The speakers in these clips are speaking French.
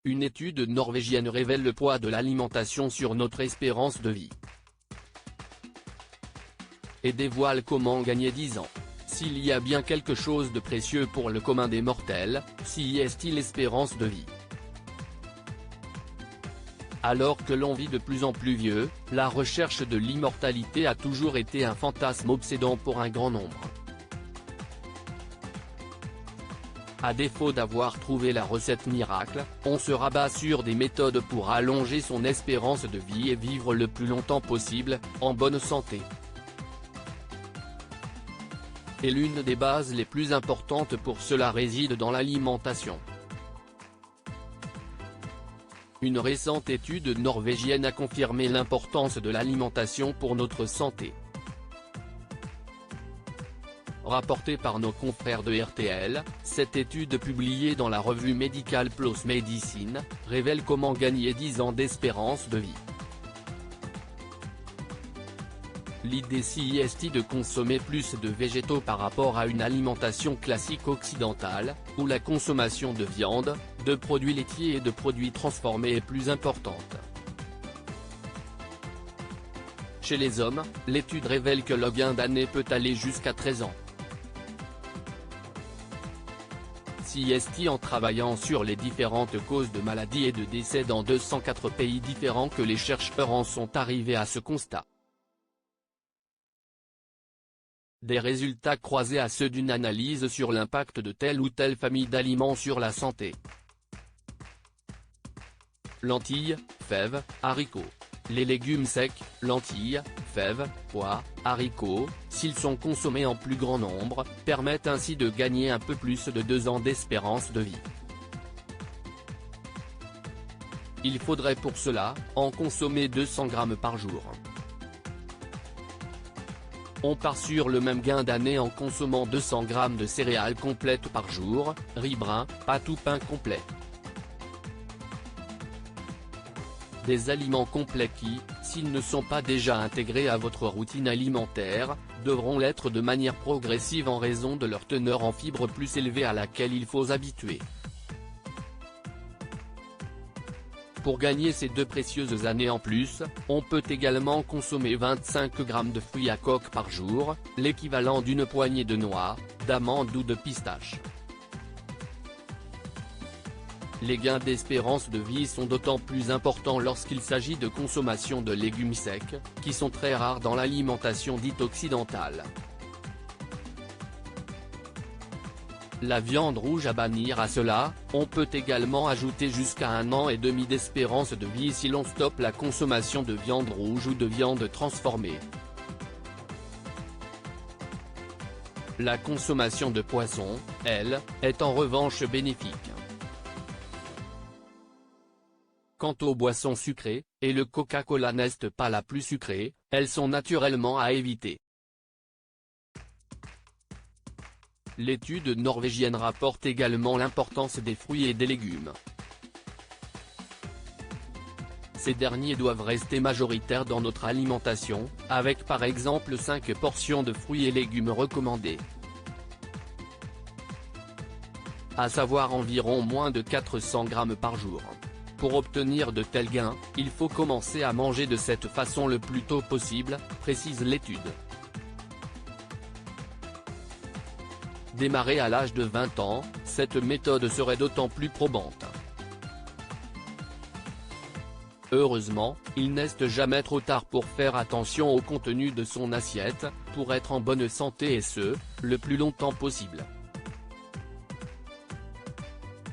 Une étude norvégienne révèle le poids de l'alimentation sur notre espérance de vie. Et dévoile comment gagner 10 ans. S'il y a bien quelque chose de précieux pour le commun des mortels, si est-il l'espérance de vie. Alors que l'on vit de plus en plus vieux, la recherche de l'immortalité a toujours été un fantasme obsédant pour un grand nombre. À défaut d'avoir trouvé la recette miracle, on se rabat sur des méthodes pour allonger son espérance de vie et vivre le plus longtemps possible, en bonne santé. Et l'une des bases les plus importantes pour cela réside dans l'alimentation. Une récente étude norvégienne a confirmé l'importance de l'alimentation pour notre santé. Rapportée par nos confrères de RTL, cette étude publiée dans la revue médicale PLOS Medicine, révèle comment gagner 10 ans d'espérance de vie. L'idée ici est de consommer plus de végétaux par rapport à une alimentation classique occidentale, où la consommation de viande, de produits laitiers et de produits transformés est plus importante. Chez les hommes, l'étude révèle que le gain d'année peut aller jusqu'à 13 ans. CST en travaillant sur les différentes causes de maladies et de décès dans 204 pays différents que les chercheurs en sont arrivés à ce constat. Des résultats croisés à ceux d'une analyse sur l'impact de telle ou telle famille d'aliments sur la santé. Lentilles, fèves, haricots. Les légumes secs, lentilles, fèves, pois, haricots, s'ils sont consommés en plus grand nombre, permettent ainsi de gagner un peu plus de 2 ans d'espérance de vie. Il faudrait pour cela, en consommer 200 grammes par jour. On part sur le même gain d'année en consommant 200 grammes de céréales complètes par jour, riz brun, pâte ou pain complet. Des aliments complets qui, s'ils ne sont pas déjà intégrés à votre routine alimentaire, devront l'être de manière progressive en raison de leur teneur en fibres plus élevée à laquelle il faut s'habituer. Pour gagner ces 2 précieuses années en plus, on peut également consommer 25 grammes de fruits à coque par jour, l'équivalent d'une poignée de noix, d'amandes ou de pistaches. Les gains d'espérance de vie sont d'autant plus importants lorsqu'il s'agit de consommation de légumes secs, qui sont très rares dans l'alimentation dite occidentale. La viande rouge à bannir à cela, on peut également ajouter jusqu'à 1 an et demi d'espérance de vie si l'on stoppe la consommation de viande rouge ou de viande transformée. La consommation de poisson, elle, est en revanche bénéfique. Quant aux boissons sucrées, et le Coca-Cola n'est pas la plus sucrée, elles sont naturellement à éviter. L'étude norvégienne rapporte également l'importance des fruits et des légumes. Ces derniers doivent rester majoritaires dans notre alimentation, avec par exemple 5 portions de fruits et légumes recommandées. À savoir environ moins de 400 grammes par jour. Pour obtenir de tels gains, il faut commencer à manger de cette façon le plus tôt possible, précise l'étude. Démarrer à l'âge de 20 ans, cette méthode serait d'autant plus probante. Heureusement, il n'est jamais trop tard pour faire attention au contenu de son assiette, pour être en bonne santé et ce, le plus longtemps possible.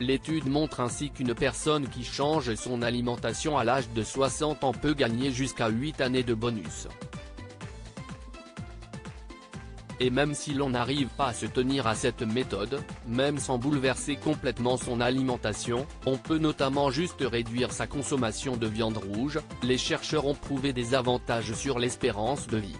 L'étude montre ainsi qu'une personne qui change son alimentation à l'âge de 60 ans peut gagner jusqu'à 8 années de bonus. Et même si l'on n'arrive pas à se tenir à cette méthode, même sans bouleverser complètement son alimentation, on peut notamment juste réduire sa consommation de viande rouge, les chercheurs ont prouvé des avantages sur l'espérance de vie.